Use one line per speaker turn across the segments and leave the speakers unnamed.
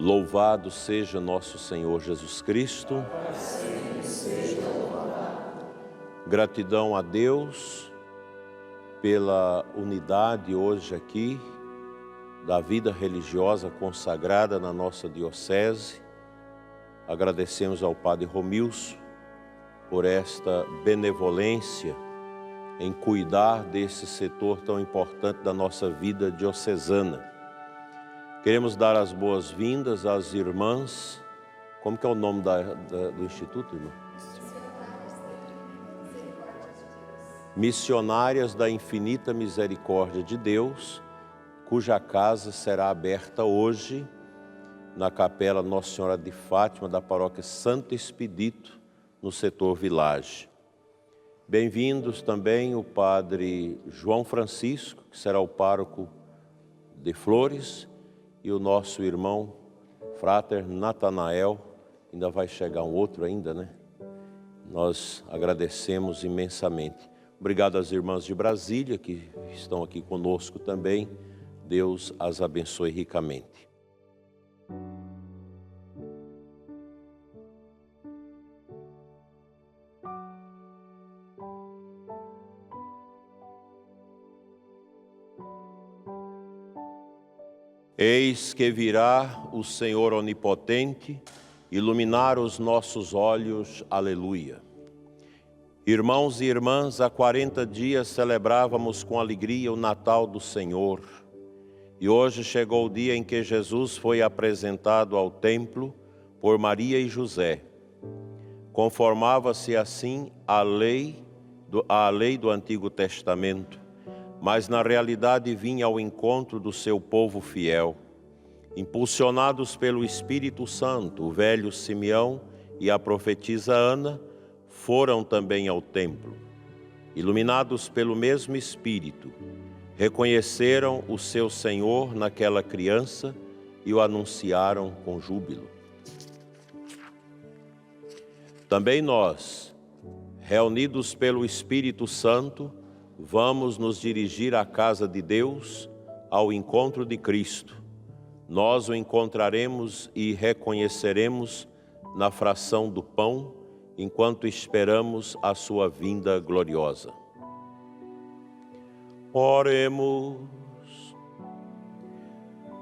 Louvado seja nosso Senhor Jesus Cristo. Gratidão a Deus pela unidade hoje aqui da vida religiosa consagrada na nossa diocese. Agradecemos ao Padre Romilson por esta benevolência em cuidar desse setor tão importante da nossa vida diocesana. Queremos dar as boas-vindas às irmãs. Como que é o nome do instituto, irmã? Missionárias da Infinita Misericórdia de Deus, cuja casa será aberta hoje na Capela Nossa Senhora de Fátima, da paróquia Santo Expedito, no setor Village. Bem-vindos também o Padre João Francisco, que será o pároco de Flores, e o nosso irmão Frater Natanael. Ainda vai chegar um outro ainda, né? Nós agradecemos imensamente. Obrigado às irmãs de Brasília que estão aqui conosco também. Deus as abençoe ricamente. Eis que virá o Senhor onipotente, iluminar os nossos olhos. Aleluia. Irmãos e irmãs, há 40 dias celebrávamos com alegria o Natal do Senhor. E hoje chegou o dia em que Jesus foi apresentado ao templo por Maria e José. Conformava-se assim à lei do Antigo Testamento, mas na realidade vinha ao encontro do seu povo fiel. Impulsionados pelo Espírito Santo, o velho Simeão e a profetisa Ana foram também ao templo. Iluminados pelo mesmo Espírito, reconheceram o seu Senhor naquela criança e o anunciaram com júbilo. Também nós, reunidos pelo Espírito Santo, vamos nos dirigir à casa de Deus, ao encontro de Cristo. Nós o encontraremos e reconheceremos na fração do pão, enquanto esperamos a sua vinda gloriosa. Oremos.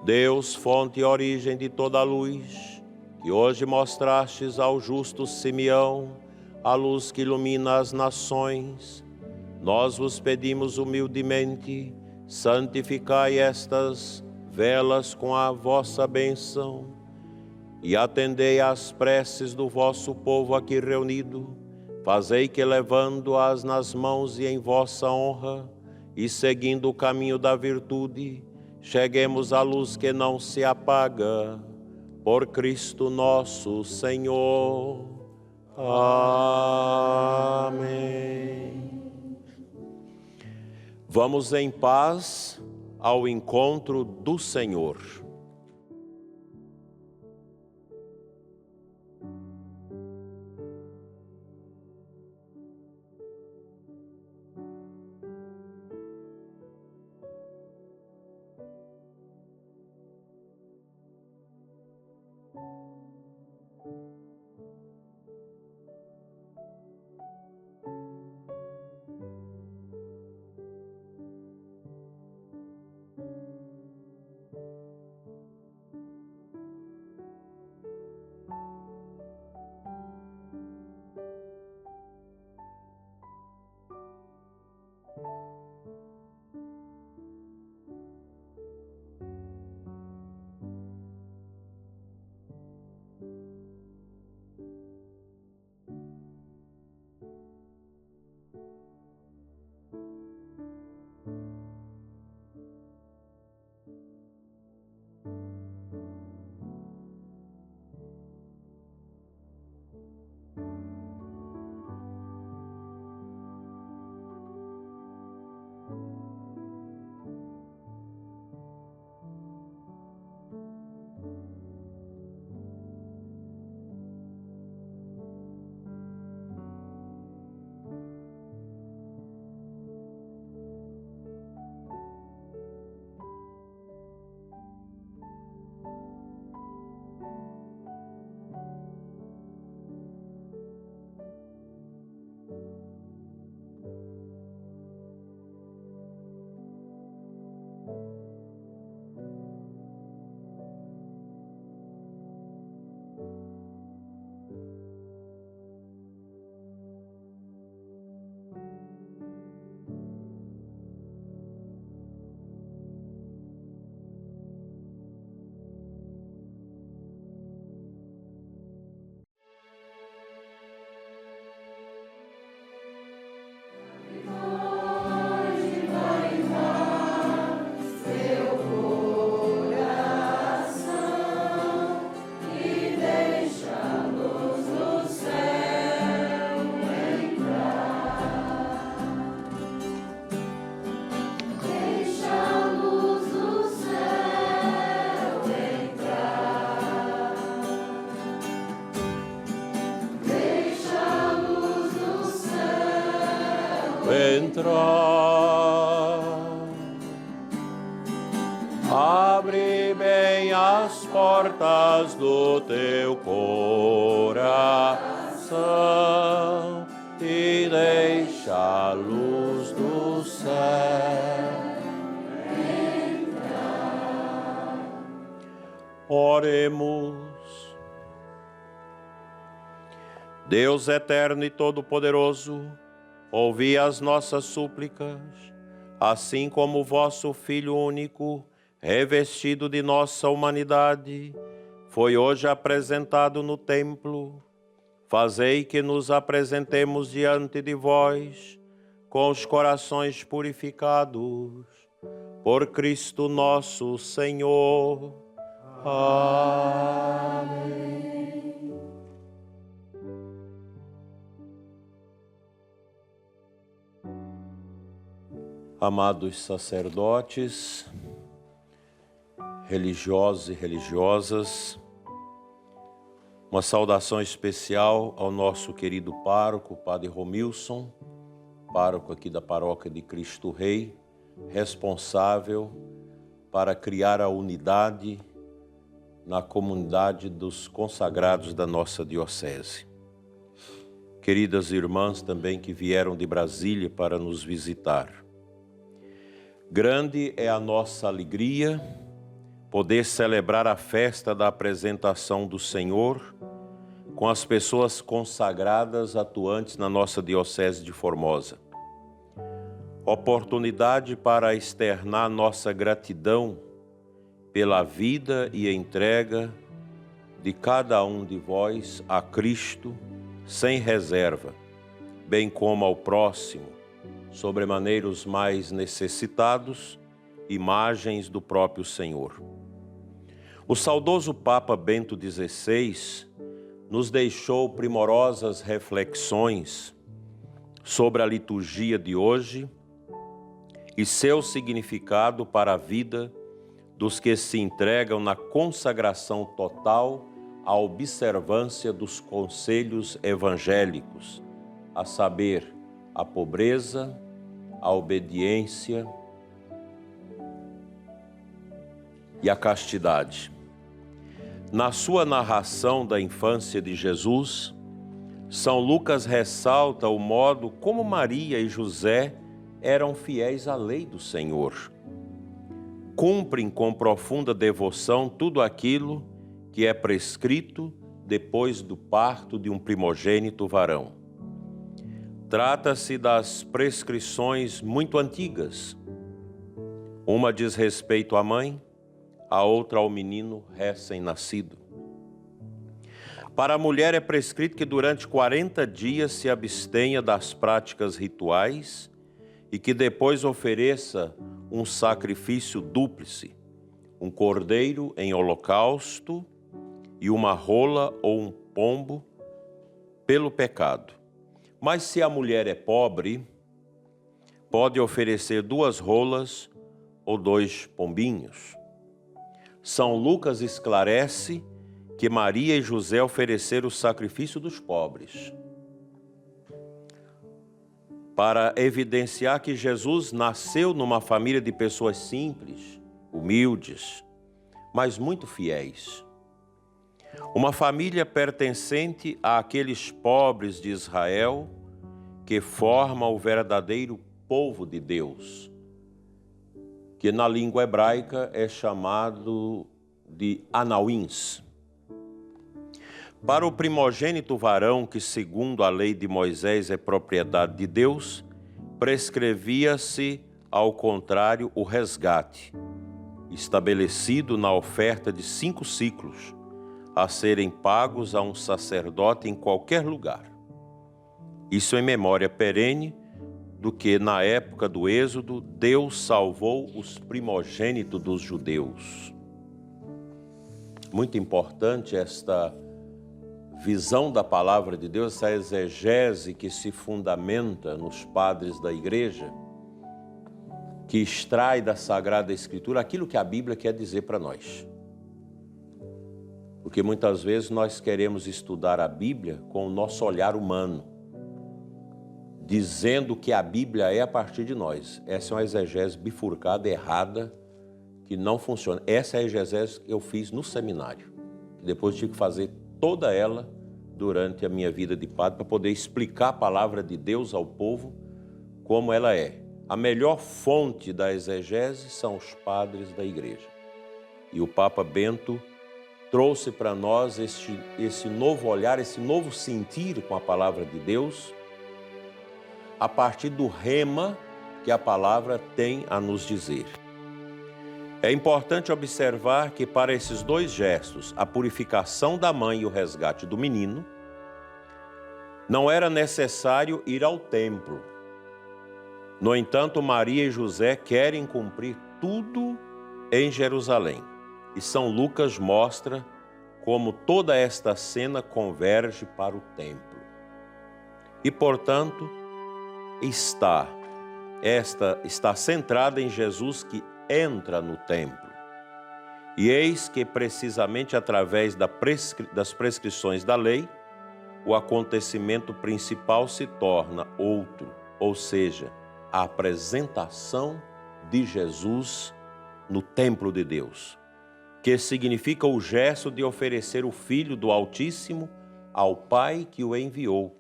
Deus, fonte e origem de toda a luz, que hoje mostrastes ao justo Simeão a luz que ilumina as nações, nós vos pedimos humildemente, santificai estas velas com a vossa bênção e atendei às preces do vosso povo aqui reunido. Fazei que, levando-as nas mãos e em vossa honra, e seguindo o caminho da virtude, cheguemos à luz que não se apaga. Por Cristo nosso Senhor. Amém. Vamos em paz ao encontro do Senhor. entrar. Abre bem as portas do teu coração e deixa a luz do céu entrar. Oremos. Deus eterno e todo-poderoso, ouvi as nossas súplicas, assim como o vosso Filho único, revestido de nossa humanidade, foi hoje apresentado no templo. Fazei que nos apresentemos diante de vós, com os corações purificados, por Cristo nosso Senhor. Amém. Amados sacerdotes, religiosos e religiosas, uma saudação especial ao nosso querido pároco, Padre Romilson, pároco aqui da Paróquia de Cristo Rei, responsável para criar a unidade na comunidade dos consagrados da nossa diocese. Queridas irmãs também que vieram de Brasília para nos visitar. Grande é a nossa alegria poder celebrar a festa da apresentação do Senhor com as pessoas consagradas atuantes na nossa Diocese de Formosa. Oportunidade para externar nossa gratidão pela vida e entrega de cada um de vós a Cristo sem reserva, bem como ao próximo, sobremaneira os mais necessitados, imagens do próprio Senhor. O saudoso Papa Bento XVI nos deixou primorosas reflexões sobre a liturgia de hoje e seu significado para a vida dos que se entregam na consagração total à observância dos conselhos evangélicos, a saber, a pobreza, a obediência e a castidade. Na sua narração da infância de Jesus, São Lucas ressalta o modo como Maria e José eram fiéis à lei do Senhor. Cumprem com profunda devoção tudo aquilo que é prescrito depois do parto de um primogênito varão. Trata-se das prescrições muito antigas. Uma diz respeito à mãe, a outra ao menino recém-nascido. Para a mulher é prescrito que durante 40 dias se abstenha das práticas rituais e que depois ofereça um sacrifício dúplice, um cordeiro em holocausto e uma rola ou um pombo pelo pecado. Mas se a mulher é pobre, pode oferecer 2 rolas ou 2 pombinhos. São Lucas esclarece que Maria e José ofereceram o sacrifício dos pobres, para evidenciar que Jesus nasceu numa família de pessoas simples, humildes, mas muito fiéis. Uma família pertencente àqueles pobres de Israel que formam o verdadeiro povo de Deus, que na língua hebraica é chamado de anauins. Para o primogênito varão, que segundo a lei de Moisés é propriedade de Deus, prescrevia-se, ao contrário, o resgate, estabelecido na oferta de 5 ciclos, a serem pagos a um sacerdote em qualquer lugar. Isso em memória perene do que, na época do Êxodo, Deus salvou os primogênitos dos judeus. Muito importante esta visão da palavra de Deus, essa exegese que se fundamenta nos padres da igreja, que extrai da Sagrada Escritura aquilo que a Bíblia quer dizer para nós. Porque muitas vezes nós queremos estudar a Bíblia com o nosso olhar humano, dizendo que a Bíblia é a partir de nós. Essa é uma exegese bifurcada, errada, que não funciona. Essa é a exegese que eu fiz no seminário. Depois tive que fazer toda ela durante a minha vida de padre para poder explicar a palavra de Deus ao povo como ela é. A melhor fonte da exegese são os padres da igreja. E o Papa Bento trouxe para nós esse novo olhar, esse novo sentir com a palavra de Deus, a partir do rema que a palavra tem a nos dizer. É importante observar que para esses dois gestos, a purificação da mãe e o resgate do menino, não era necessário ir ao templo. No entanto, Maria e José querem cumprir tudo em Jerusalém. E São Lucas mostra como toda esta cena converge para o templo. E, portanto, está centrada em Jesus que entra no templo. E eis que, precisamente através das prescrições da lei, o acontecimento principal se torna outro, ou seja, a apresentação de Jesus no templo de Deus, que significa o gesto de oferecer o Filho do Altíssimo ao Pai que o enviou.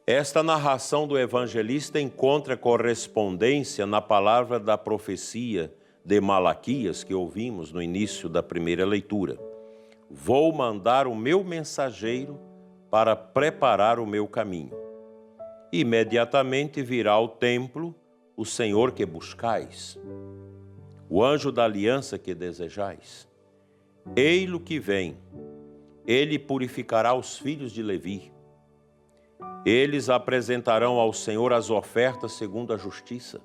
Esta narração do evangelista encontra correspondência na palavra da profecia de Malaquias que ouvimos no início da primeira leitura. Vou mandar o meu mensageiro para preparar o meu caminho. Imediatamente virá ao templo o Senhor que buscais, o anjo da aliança que desejais. Ei-lo que vem, ele purificará os filhos de Levi. Eles apresentarão ao Senhor as ofertas segundo a justiça.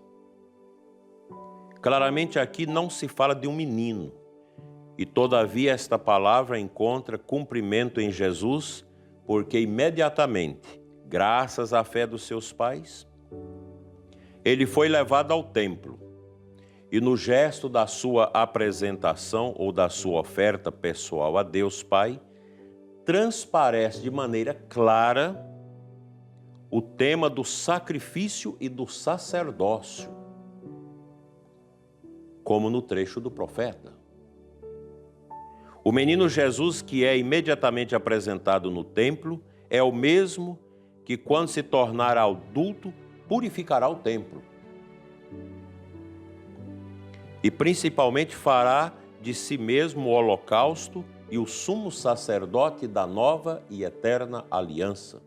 Claramente aqui não se fala de um menino, e todavia esta palavra encontra cumprimento em Jesus, porque imediatamente, graças à fé dos seus pais, ele foi levado ao templo, e no gesto da sua apresentação ou da sua oferta pessoal a Deus Pai, transparece de maneira clara o tema do sacrifício e do sacerdócio, como no trecho do profeta. O menino Jesus, que é imediatamente apresentado no templo, é o mesmo que, quando se tornar adulto, purificará o templo. E principalmente fará de si mesmo o holocausto e o sumo sacerdote da nova e eterna aliança.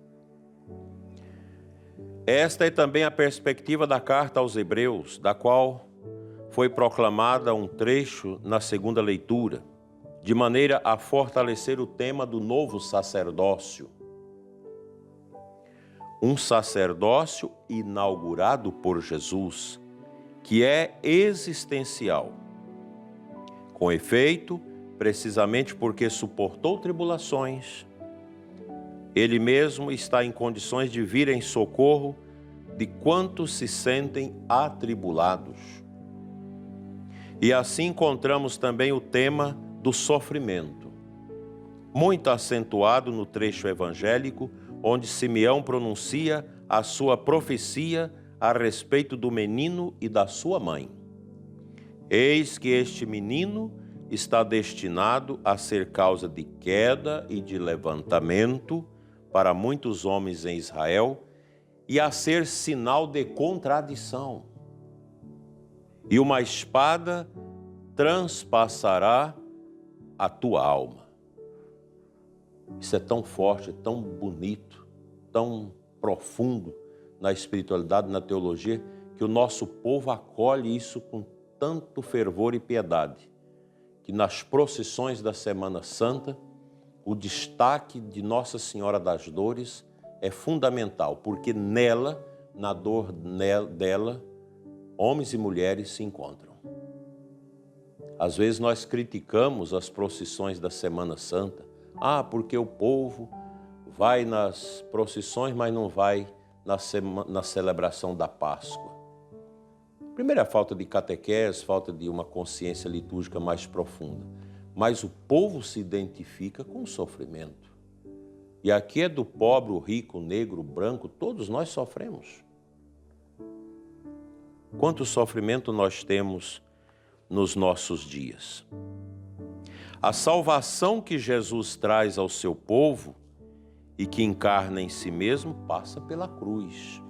Esta é também a perspectiva da carta aos Hebreus, da qual foi proclamada um trecho na segunda leitura, de maneira a fortalecer o tema do novo sacerdócio. Um sacerdócio inaugurado por Jesus, que é existencial. Com efeito, precisamente porque suportou tribulações, ele mesmo está em condições de vir em socorro de quantos se sentem atribulados. E assim encontramos também o tema do sofrimento, muito acentuado no trecho evangélico, onde Simeão pronuncia a sua profecia a respeito do menino e da sua mãe. Eis que este menino está destinado a ser causa de queda e de levantamento para muitos homens em Israel e a ser sinal de contradição. E uma espada transpassará a tua alma. Isso é tão forte, tão bonito, tão profundo na espiritualidade, na teologia, que o nosso povo acolhe isso com tanto fervor e piedade, que nas procissões da Semana Santa, o destaque de Nossa Senhora das Dores é fundamental, porque nela, na dor dela, homens e mulheres se encontram. Às vezes nós criticamos as procissões da Semana Santa. Porque o povo vai nas procissões, mas não vai na celebração da Páscoa. Primeiro, a falta de catequese, falta de uma consciência litúrgica mais profunda. Mas o povo se identifica com o sofrimento. E aqui é do pobre, o rico, o negro, o branco, todos nós sofremos. Quanto sofrimento nós temos nos nossos dias. A salvação que Jesus traz ao seu povo e que encarna em si mesmo passa pela cruz.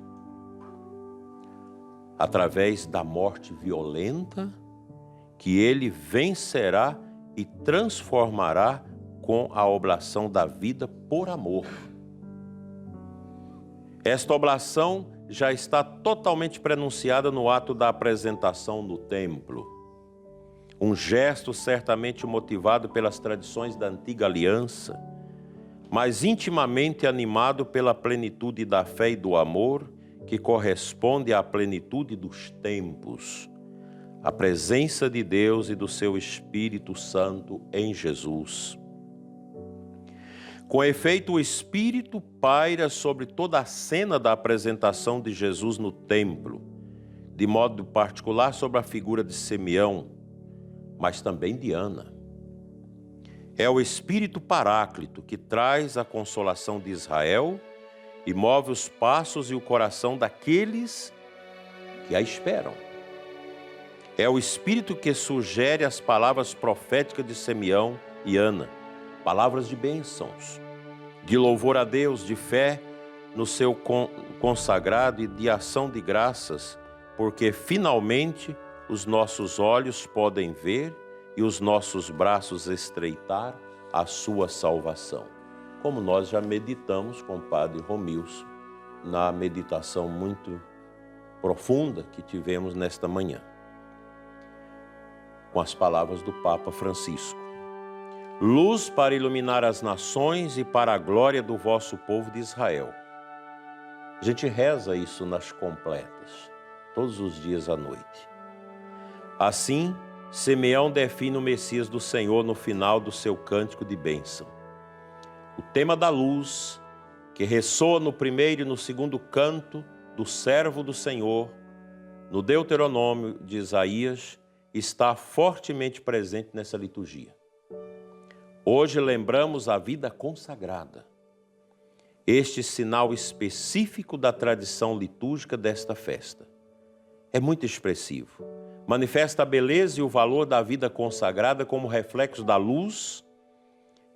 Através da morte violenta que ele vencerá e transformará com a oblação da vida por amor. Esta oblação já está totalmente prenunciada no ato da apresentação no templo. Um gesto certamente motivado pelas tradições da antiga aliança, mas intimamente animado pela plenitude da fé e do amor que corresponde à plenitude dos tempos, a presença de Deus e do seu Espírito Santo em Jesus. Com efeito, o Espírito paira sobre toda a cena da apresentação de Jesus no templo, de modo particular sobre a figura de Simeão, mas também de Ana. É o Espírito Paráclito que traz a consolação de Israel e move os passos e o coração daqueles que a esperam. É o Espírito que sugere as palavras proféticas de Simeão e Ana, palavras de bênçãos, de louvor a Deus, de fé no seu consagrado e de ação de graças, porque finalmente os nossos olhos podem ver e os nossos braços estreitar a sua salvação. Como nós já meditamos com o Padre Romilson na meditação muito profunda que tivemos nesta manhã, com as palavras do Papa Francisco. Luz para iluminar as nações e para a glória do vosso povo de Israel. A gente reza isso nas completas, todos os dias à noite. Assim, Simeão define o Messias do Senhor no final do seu cântico de bênção. O tema da luz, que ressoa no primeiro e no segundo canto do servo do Senhor, no Deuteronômio de Isaías, está fortemente presente nessa liturgia. Hoje lembramos a vida consagrada, este sinal específico da tradição litúrgica desta festa. É muito expressivo. Manifesta a beleza e o valor da vida consagrada como reflexo da luz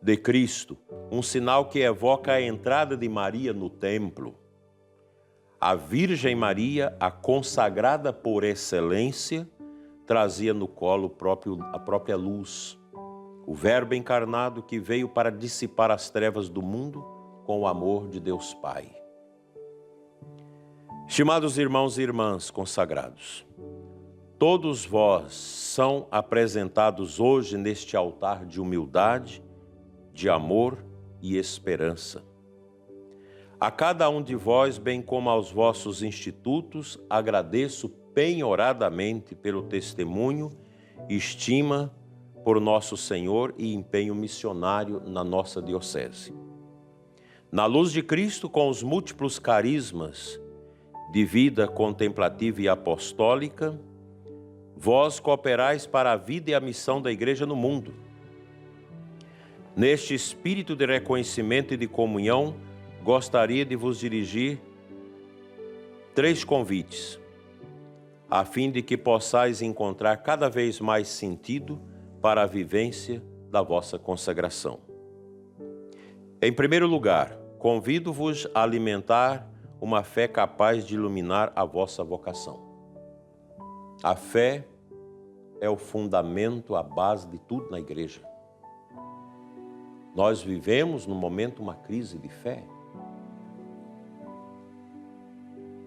de Cristo, um sinal que evoca a entrada de Maria no templo. A Virgem Maria, a consagrada por excelência, trazia no colo a própria luz, o Verbo encarnado que veio para dissipar as trevas do mundo com o amor de Deus Pai. Estimados irmãos e irmãs consagrados, todos vós são apresentados hoje neste altar de humildade, de amor e esperança. A cada um de vós, bem como aos vossos institutos, agradeço penhoradamente pelo testemunho e estima por nosso Senhor e empenho missionário na nossa diocese. Na luz de Cristo, com os múltiplos carismas de vida contemplativa e apostólica, vós cooperais para a vida e a missão da Igreja no mundo. Neste espírito de reconhecimento e de comunhão, gostaria de vos dirigir 3 convites, a fim de que possais encontrar cada vez mais sentido para a vivência da vossa consagração. Em primeiro lugar, convido-vos a alimentar uma fé capaz de iluminar a vossa vocação. A fé é o fundamento, a base de tudo na igreja. Nós vivemos, no momento, uma crise de fé.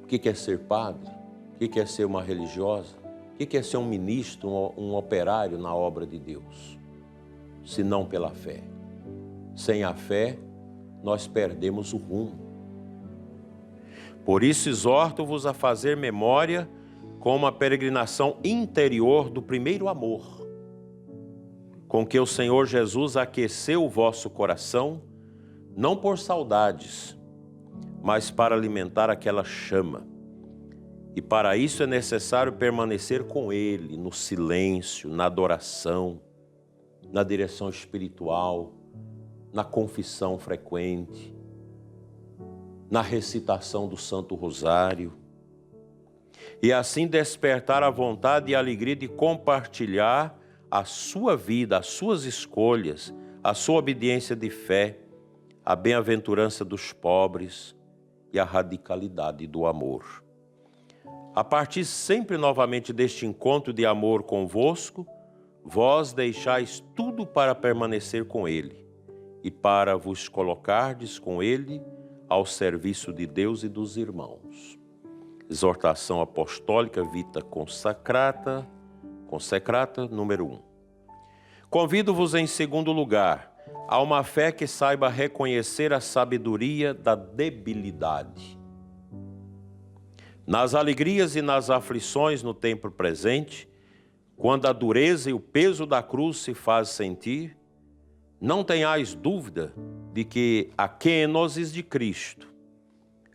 O que é ser padre? O que é ser uma religiosa? O que é ser um ministro, um operário na obra de Deus? Se não pela fé. Sem a fé, nós perdemos o rumo. Por isso, exorto-vos a fazer memória com uma peregrinação interior do primeiro amor, com que o Senhor Jesus aqueceu o vosso coração, não por saudades, mas para alimentar aquela chama. E para isso é necessário permanecer com Ele, no silêncio, na adoração, na direção espiritual, na confissão frequente, na recitação do Santo Rosário, e assim despertar a vontade e a alegria de compartilhar a sua vida, as suas escolhas, a sua obediência de fé, a bem-aventurança dos pobres e a radicalidade do amor. A partir sempre novamente deste encontro de amor convosco, vós deixais tudo para permanecer com Ele e para vos colocardes com Ele ao serviço de Deus e dos irmãos. Exortação Apostólica Vita Consecrata, número 1. Convido-vos em segundo lugar a uma fé que saiba reconhecer a sabedoria da debilidade. Nas alegrias e nas aflições no tempo presente, quando a dureza e o peso da cruz se faz sentir, não tenhais dúvida de que a kenosis de Cristo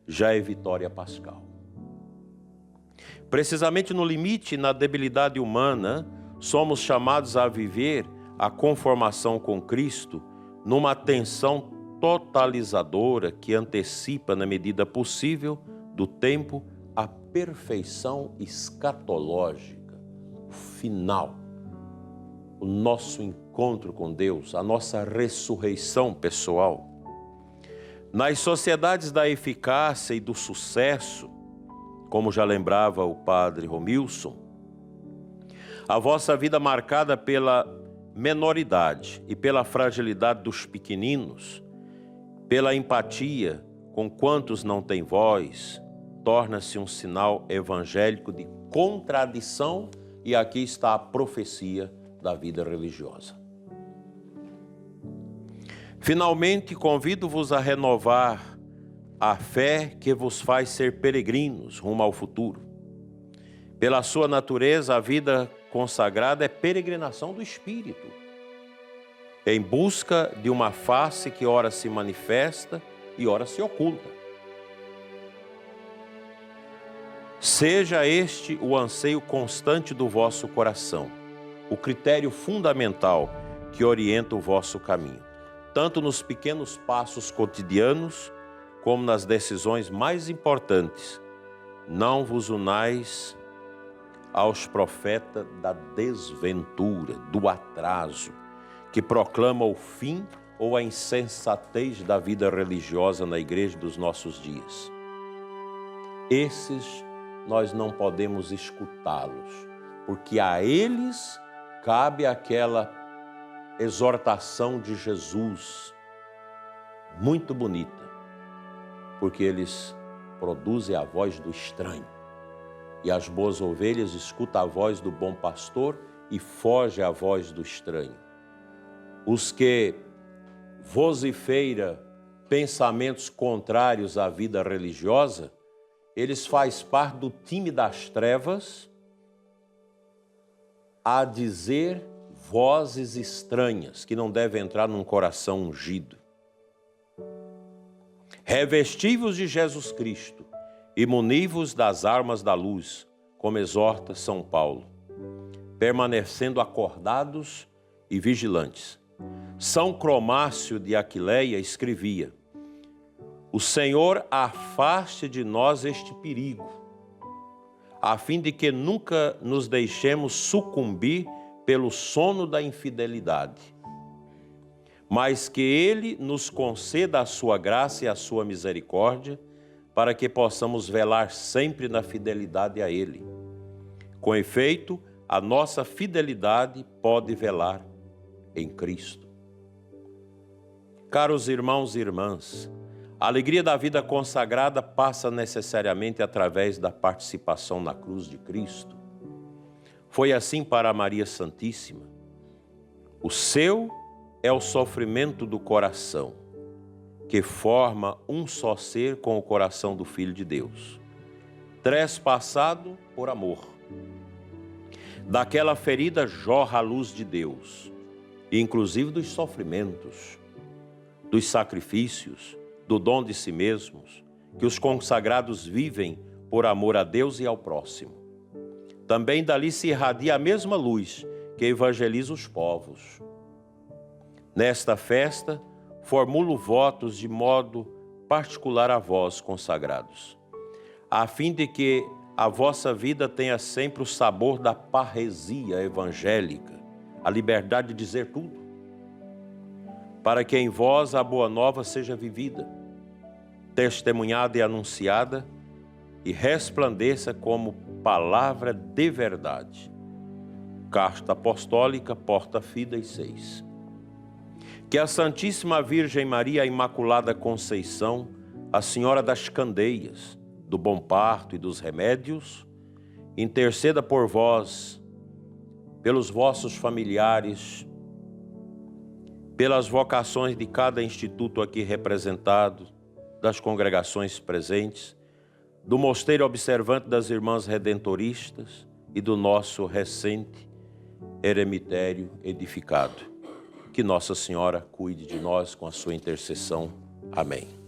já é vitória pascal. Precisamente no limite, na debilidade humana, somos chamados a viver a conformação com Cristo numa atenção totalizadora que antecipa, na medida possível do tempo, a perfeição escatológica, final, o nosso encontro com Deus, a nossa ressurreição pessoal. Nas sociedades da eficácia e do sucesso, como já lembrava o padre Romilson, a vossa vida marcada pela menoridade e pela fragilidade dos pequeninos, pela empatia com quantos não têm voz, torna-se um sinal evangélico de contradição, e aqui está a profecia da vida religiosa. Finalmente, convido-vos a renovar a fé que vos faz ser peregrinos rumo ao futuro. Pela sua natureza, a vida consagrada é peregrinação do Espírito, em busca de uma face que ora se manifesta e ora se oculta. Seja este o anseio constante do vosso coração, o critério fundamental que orienta o vosso caminho, tanto nos pequenos passos cotidianos, como nas decisões mais importantes. Não vos unais aos profetas da desventura, do atraso, que proclama o fim ou a insensatez da vida religiosa na igreja dos nossos dias. Esses nós não podemos escutá-los, porque a eles cabe aquela exortação de Jesus, muito bonita, porque eles produzem a voz do estranho. E as boas ovelhas escutam a voz do bom pastor e fogem à voz do estranho. Os que vocifeiram pensamentos contrários à vida religiosa, eles fazem parte do time das trevas a dizer vozes estranhas que não devem entrar num coração ungido. Revesti-vos de Jesus Cristo e muni-vos das armas da luz, como exorta São Paulo, permanecendo acordados e vigilantes. São Cromácio de Aquileia escrevia: o Senhor afaste de nós este perigo, a fim de que nunca nos deixemos sucumbir pelo sono da infidelidade, mas que Ele nos conceda a sua graça e a sua misericórdia, para que possamos velar sempre na fidelidade a Ele. Com efeito, a nossa fidelidade pode velar em Cristo. Caros irmãos e irmãs, a alegria da vida consagrada passa necessariamente através da participação na cruz de Cristo. Foi assim para Maria Santíssima. O seu é o sofrimento do coração, que forma um só ser com o coração do Filho de Deus, trespassado por amor. Daquela ferida jorra a luz de Deus, inclusive dos sofrimentos, dos sacrifícios, do dom de si mesmos, que os consagrados vivem por amor a Deus e ao próximo. Também dali se irradia a mesma luz que evangeliza os povos. Nesta festa, formulo votos de modo particular a vós, consagrados, a fim de que a vossa vida tenha sempre o sabor da parresia evangélica, a liberdade de dizer tudo, para que em vós a boa nova seja vivida, testemunhada e anunciada, e resplandeça como palavra de verdade. Carta Apostólica, Porta Fidei 6. Que a Santíssima Virgem Maria, a Imaculada Conceição, a Senhora das Candeias, do Bom Parto e dos Remédios, interceda por vós, pelos vossos familiares, pelas vocações de cada instituto aqui representado, das congregações presentes, do Mosteiro Observante das Irmãs Redentoristas e do nosso recente eremitério edificado. Que Nossa Senhora cuide de nós com a sua intercessão. Amém.